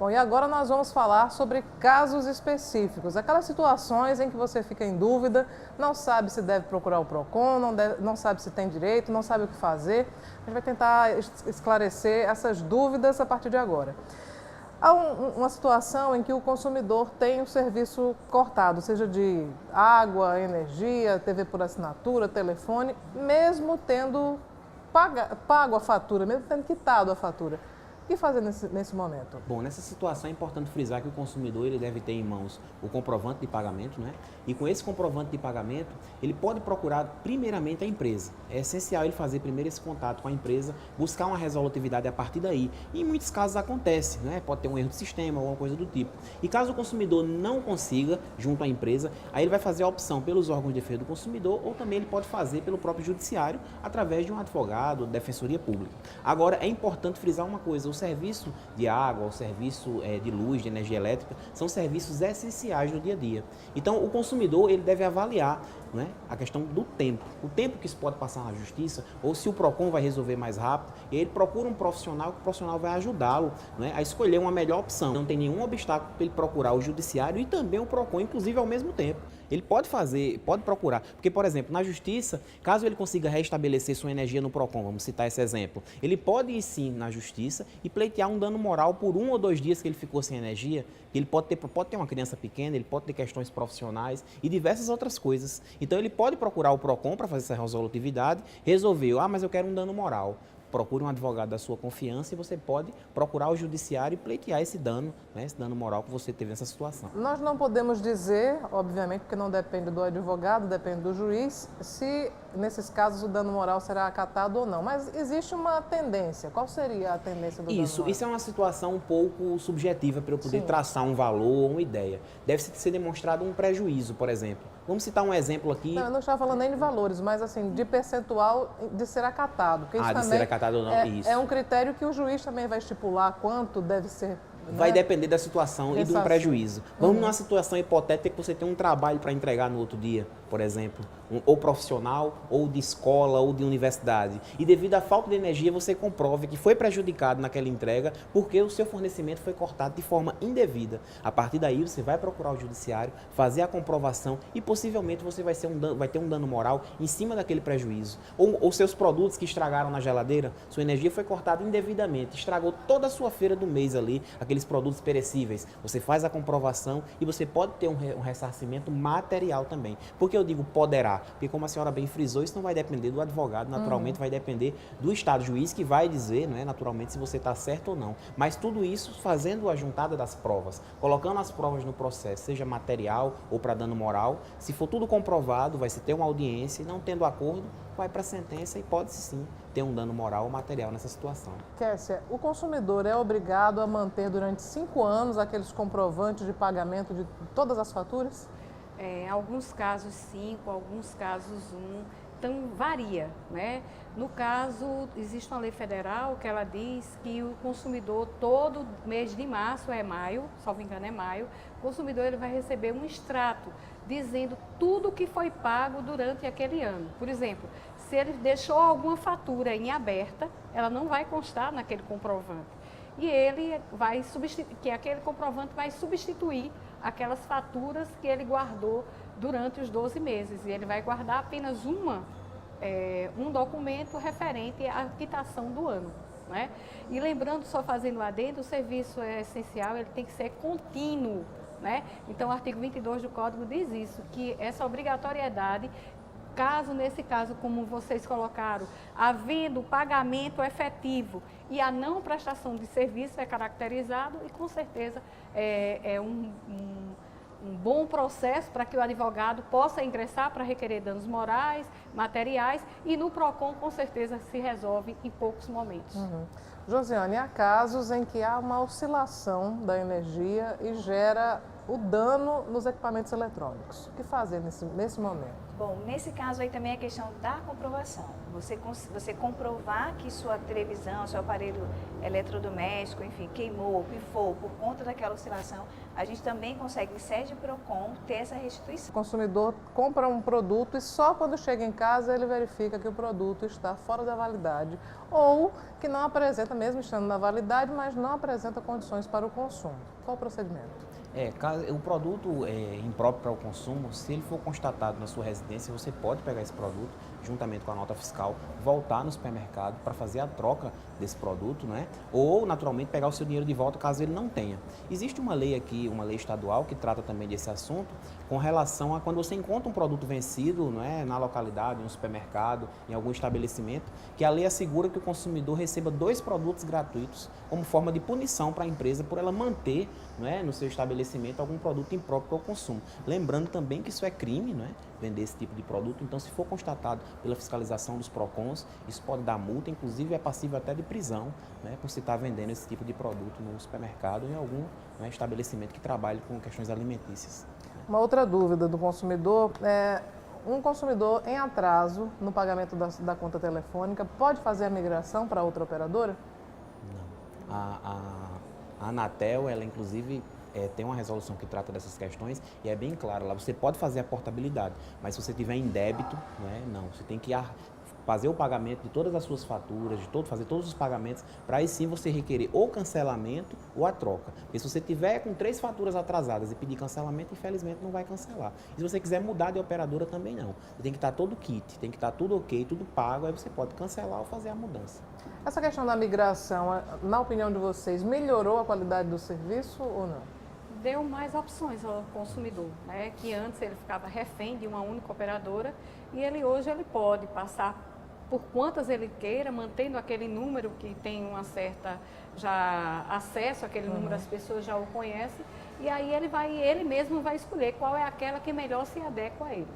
Bom, e agora nós vamos falar sobre casos específicos, aquelas situações em que você fica em dúvida, não sabe se deve procurar o PROCON, não sabe se tem direito, não sabe o que fazer. A gente vai tentar esclarecer essas dúvidas a partir de agora. Há uma situação em que o consumidor tem o serviço cortado, seja de água, energia, TV por assinatura, telefone, mesmo tendo pago a fatura, mesmo tendo quitado a fatura. O que fazer nesse momento? Bom, nessa situação é importante frisar que o consumidor ele deve ter em mãos o comprovante de pagamento, né? E com esse comprovante de pagamento, ele pode procurar primeiramente a empresa. É essencial ele fazer primeiro esse contato com a empresa, buscar uma resolutividade a partir daí. E em muitos casos acontece, né? Pode ter um erro de sistema, alguma coisa do tipo. E caso o consumidor não consiga, junto à empresa, aí ele vai fazer a opção pelos órgãos de defesa do consumidor ou também ele pode fazer pelo próprio judiciário através de um advogado, defensoria pública. Agora, é importante frisar uma coisa, o serviço de água, o serviço de luz, de energia elétrica, são serviços essenciais no dia a dia. Então, o consumidor ele deve avaliar, né, a questão do tempo. O tempo que isso pode passar na justiça, ou se o PROCON vai resolver mais rápido, e ele procura um profissional, que o profissional vai ajudá-lo, né, a escolher uma melhor opção. Não tem nenhum obstáculo para ele procurar o judiciário e também o PROCON, inclusive ao mesmo tempo. Ele pode procurar, porque, por exemplo, na justiça, caso ele consiga restabelecer sua energia no PROCON, vamos citar esse exemplo, ele pode ir sim na justiça e pleitear um dano moral por 1 ou 2 dias que ele ficou sem energia, que ele pode ter uma criança pequena, ele pode ter questões profissionais e diversas outras coisas. Então ele pode procurar o PROCON para fazer essa resolutividade, resolveu, mas eu quero um dano moral. Procure um advogado da sua confiança e você pode procurar o judiciário e pleitear esse dano, né, esse dano moral que você teve nessa situação. Nós não podemos dizer, obviamente, porque não depende do advogado, depende do juiz, se nesses casos o dano moral será acatado ou não. Mas existe uma tendência. Qual seria a tendência do dano moral? Isso é uma situação um pouco subjetiva para eu poder traçar um valor ou uma ideia. Deve ser demonstrado um prejuízo, por exemplo. Vamos citar um exemplo aqui. Não, eu não estava falando nem de valores, mas assim, de percentual de ser acatado. Porque isso de também ser acatado ou não, isso. É um critério que o juiz também vai estipular quanto deve ser. Vai depender da situação e do prejuízo. Vamos numa situação hipotética que você tem um trabalho para entregar no outro dia, por exemplo, ou profissional, ou de escola, ou de universidade. E devido à falta de energia, você comprove que foi prejudicado naquela entrega porque o seu fornecimento foi cortado de forma indevida. A partir daí, você vai procurar o judiciário, fazer a comprovação e possivelmente você vai ter um dano moral em cima daquele prejuízo. Ou seus produtos que estragaram na geladeira, sua energia foi cortada indevidamente, estragou toda a sua feira do mês ali, aqueles produtos perecíveis. Você faz a comprovação e você pode ter um ressarcimento material também. Por que eu digo poderá? Porque como a senhora bem frisou, isso não vai depender do advogado, naturalmente vai depender do Estado juiz que vai dizer, né, naturalmente, se você está certo ou não. Mas tudo isso fazendo a juntada das provas, colocando as provas no processo, seja material ou para dano moral. Se for tudo comprovado, vai se ter uma audiência e não tendo acordo, vai para a sentença e pode-se sim ter um dano moral ou material nessa situação. Kessia, o consumidor é obrigado a manter durante 5 anos aqueles comprovantes de pagamento de todas as faturas? Em alguns casos 5, alguns casos 1, então varia, né? No caso, existe uma lei federal que ela diz que o consumidor, todo mês de março, é maio, salvo engano é maio, o consumidor ele vai receber um extrato dizendo tudo que foi pago durante aquele ano. Por exemplo, se ele deixou alguma fatura em aberta, ela não vai constar naquele comprovante. E ele vai que aquele comprovante vai substituir aquelas faturas que ele guardou durante os 12 meses. E ele vai guardar apenas um documento referente à quitação do ano, né? E lembrando, só fazendo adendo, o serviço é essencial, ele tem que ser contínuo, né? Então, o artigo 22 do Código diz isso, que essa obrigatoriedade, nesse caso, como vocês colocaram, havendo pagamento efetivo e a não prestação de serviço é caracterizado e, com certeza, é um bom processo para que o advogado possa ingressar para requerer danos morais, materiais e no PROCON, com certeza, se resolve em poucos momentos. Josiane, há casos em que há uma oscilação da energia e gera o dano nos equipamentos eletrônicos. O que fazer nesse momento? Bom, nesse caso aí também é a questão da comprovação. Você comprovar que sua televisão, seu aparelho eletrodoméstico, enfim, queimou, pifou por conta daquela oscilação, a gente também consegue, em sede PROCON, ter essa restituição. O consumidor compra um produto e só quando chega em casa ele verifica que o produto está fora da validade ou que não apresenta, mesmo estando na validade, mas não apresenta condições para o consumo. Qual o procedimento? O produto impróprio para o consumo, se ele for constatado na sua residência, você pode pegar esse produto, juntamente com a nota fiscal, voltar no supermercado para fazer a troca desse produto, né? Ou, naturalmente, pegar o seu dinheiro de volta caso ele não tenha. Existe uma lei aqui, uma lei estadual, que trata também desse assunto, com relação a quando você encontra um produto vencido, não é, na localidade, em um supermercado, em algum estabelecimento, que a lei assegura que o consumidor receba 2 produtos gratuitos como forma de punição para a empresa por ela manter, não é, no seu estabelecimento algum produto impróprio para o consumo. Lembrando também que isso é crime, não é, vender esse tipo de produto, então se for constatado pela fiscalização dos PROCONs, isso pode dar multa, inclusive é passível até de prisão, né, por se estar vendendo esse tipo de produto no supermercado ou em algum, né, estabelecimento que trabalhe com questões alimentícias. Uma outra dúvida do consumidor é: um consumidor em atraso no pagamento da conta telefônica pode fazer a migração para outra operadora? Não. A Anatel, ela inclusive tem uma resolução que trata dessas questões e é bem claro lá, você pode fazer a portabilidade, mas se você tiver em débito, não, você tem que fazer o pagamento de todas as suas faturas, fazer todos os pagamentos, para aí sim você requerer ou cancelamento ou a troca. Porque se você tiver com 3 faturas atrasadas e pedir cancelamento, infelizmente não vai cancelar. E se você quiser mudar de operadora também não. Tem que estar todo kit, tem que estar tudo ok, tudo pago, aí você pode cancelar ou fazer a mudança. Essa questão da migração, na opinião de vocês, melhorou a qualidade do serviço ou não? Deu mais opções ao consumidor, né? Que antes ele ficava refém de uma única operadora e hoje ele pode passar por quantas ele queira, mantendo aquele número que tem uma certa já acesso àquele número, as pessoas já o conhecem, e aí ele mesmo vai escolher qual é aquela que melhor se adequa a ele.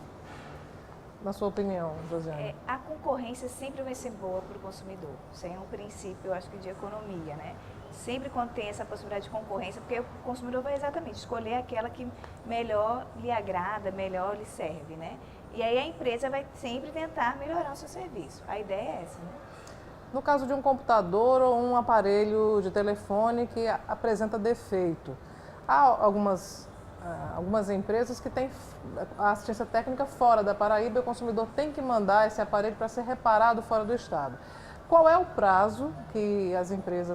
Na sua opinião, Josiane? A concorrência sempre vai ser boa para o consumidor. Isso é um princípio, eu acho que de economia, né? Sempre quando tem essa possibilidade de concorrência, porque o consumidor vai exatamente escolher aquela que melhor lhe agrada, melhor lhe serve, né? E aí a empresa vai sempre tentar melhorar o seu serviço. A ideia é essa, né? No caso de um computador ou um aparelho de telefone que apresenta defeito, há algumas empresas que têm a assistência técnica fora da Paraíba e o consumidor tem que mandar esse aparelho para ser reparado fora do estado. Qual é o prazo que as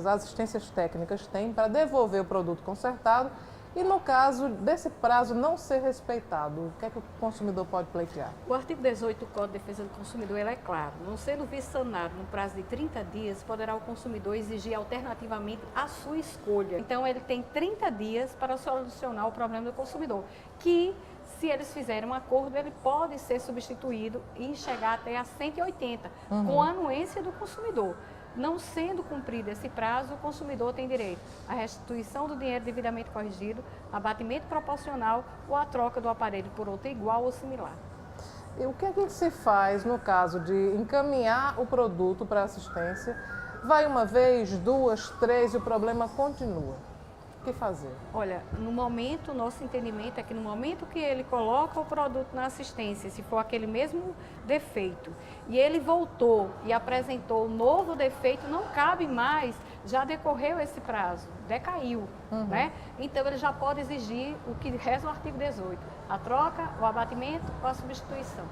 assistências técnicas têm para devolver o produto consertado? E no caso desse prazo não ser respeitado, o que é que o consumidor pode pleitear? O artigo 18 do Código de Defesa do Consumidor ele é claro. Não sendo visanado no prazo de 30 dias, poderá o consumidor exigir alternativamente a sua escolha. Então, ele tem 30 dias para solucionar o problema do consumidor, que, se eles fizerem um acordo, ele pode ser substituído e chegar até a 180, com a anuência do consumidor. Não sendo cumprido esse prazo, o consumidor tem direito à restituição do dinheiro devidamente corrigido, abatimento proporcional ou a troca do aparelho por outro igual ou similar. E o que é que se faz no caso de encaminhar o produto para assistência? Vai uma vez, 2, 3 e o problema continua. O que fazer? Olha, no momento, nosso entendimento é que no momento que ele coloca o produto na assistência, se for aquele mesmo defeito, e ele voltou e apresentou o novo defeito, não cabe mais, já decorreu esse prazo, decaiu, né? Então ele já pode exigir o que reza o artigo 18, a troca, o abatimento ou a substituição.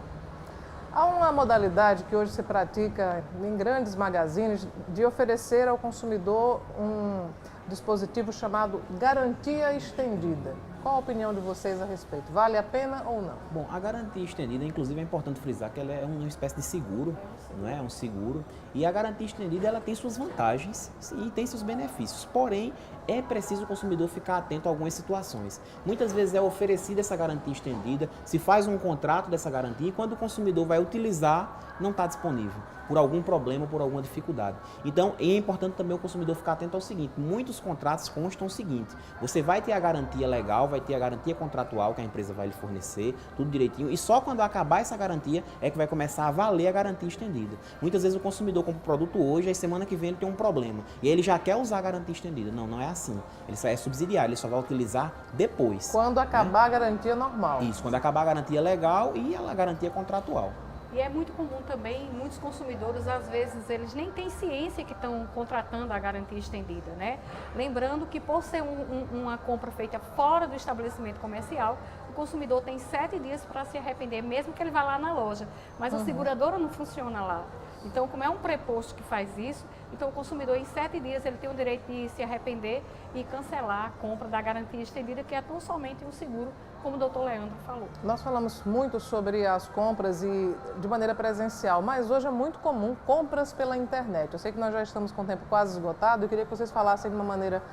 Há uma modalidade que hoje se pratica em grandes magazines de oferecer ao consumidor um dispositivo chamado garantia estendida. Qual a opinião de vocês a respeito? Vale a pena ou não? Bom, a garantia estendida, inclusive, é importante frisar que ela é uma espécie de seguro, não é? Um seguro. E a garantia estendida, ela tem suas vantagens e tem seus benefícios. Porém, é preciso o consumidor ficar atento a algumas situações. Muitas vezes é oferecida essa garantia estendida, se faz um contrato dessa garantia e quando o consumidor vai utilizar, não está disponível. por algum problema, por alguma dificuldade. Então, é importante também o consumidor ficar atento ao seguinte, muitos contratos constam o seguinte, você vai ter a garantia legal, vai ter a garantia contratual que a empresa vai lhe fornecer, tudo direitinho, e só quando acabar essa garantia é que vai começar a valer a garantia estendida. Muitas vezes o consumidor compra o produto hoje, aí semana que vem ele tem um problema, e aí ele já quer usar a garantia estendida. Não, não é assim. Ele só é subsidiário, ele só vai utilizar depois. Quando acabar a garantia normal. Isso, quando acabar a garantia legal e a garantia contratual. E é muito comum também, muitos consumidores, às vezes, eles nem têm ciência que estão contratando a garantia estendida, né? Lembrando que por ser uma compra feita fora do estabelecimento comercial, o consumidor tem 7 dias para se arrepender, mesmo que ele vá lá na loja. Mas a seguradora não funciona lá. Então, como é um preposto que faz isso, então o consumidor em 7 dias ele tem o direito de se arrepender e cancelar a compra da garantia estendida, que atua somente um seguro, como o doutor Leandro falou. Nós falamos muito sobre as compras e de maneira presencial, mas hoje é muito comum compras pela internet. Eu sei que nós já estamos com o tempo quase esgotado e queria que vocês falassem de uma maneira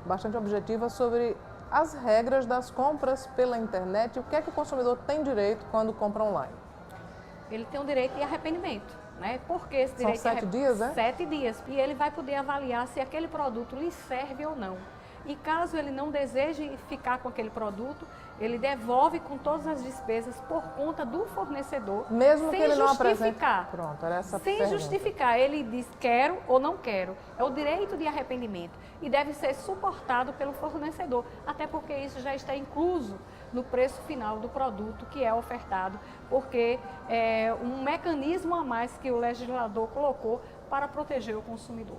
bastante objetiva sobre as regras das compras pela internet e o que é que o consumidor tem direito quando compra online. Ele tem o direito de arrependimento. Né? Porque esse direito São 7 dias, né? 7 dias. E ele vai poder avaliar se aquele produto lhe serve ou não. E caso ele não deseje ficar com aquele produto, ele devolve com todas as despesas por conta do fornecedor. Mesmo que ele não apresente. Justificar. Pronto, era essa Sem pergunta. justificar. Ele diz quero ou não quero. É o direito de arrependimento. E deve ser suportado pelo fornecedor. Até porque isso já está incluso no preço final do produto que é ofertado. Porque é um mecanismo a mais que o legislador colocou para proteger o consumidor.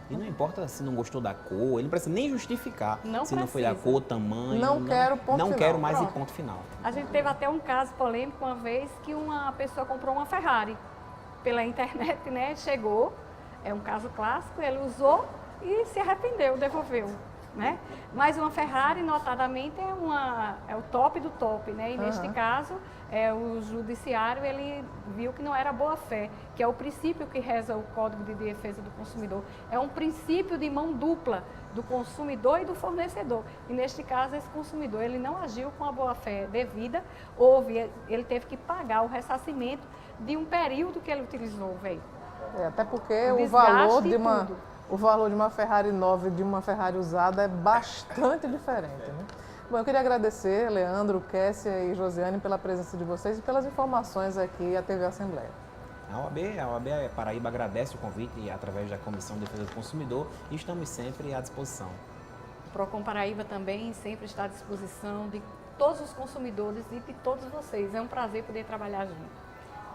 E não importa se não gostou da cor, ele não precisa nem justificar se não foi da precisa. cor, tamanho. Não quero, ponto Não final. quero mais Pronto. e ponto final. A gente teve até um caso polêmico uma vez que uma pessoa comprou uma Ferrari pela internet, né? Chegou, é um caso clássico, ele usou e se arrependeu, devolveu, né? Mas uma Ferrari, notadamente, é o top do top, né? E neste caso, o judiciário, ele viu que não era boa-fé, que é o princípio que reza o Código de Defesa do Consumidor. É um princípio de mão dupla do consumidor e do fornecedor. E neste caso, esse consumidor, ele não agiu com a boa-fé devida, ele teve que pagar o ressarcimento de um período que ele utilizou o veículo. Até porque O o valor desgaste de e uma... tudo. O valor de uma Ferrari nova e de uma Ferrari usada é bastante diferente, né? Bom, eu queria agradecer, Leandro, Kessia e Josiane, pela presença de vocês e pelas informações aqui à TV Assembleia. A OAB Paraíba agradece o convite através da Comissão de Defesa do Consumidor e estamos sempre à disposição. O Procon Paraíba também sempre está à disposição de todos os consumidores e de todos vocês. É um prazer poder trabalhar junto.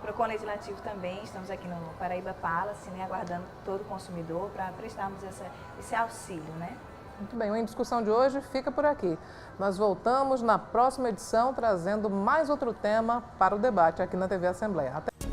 Procon Legislativo também, estamos aqui no Paraíba Palace, né, aguardando todo consumidor para prestarmos esse auxílio, né? Muito bem, o Em Discussão de hoje fica por aqui. Nós voltamos na próxima edição trazendo mais outro tema para o debate aqui na TV Assembleia. Até...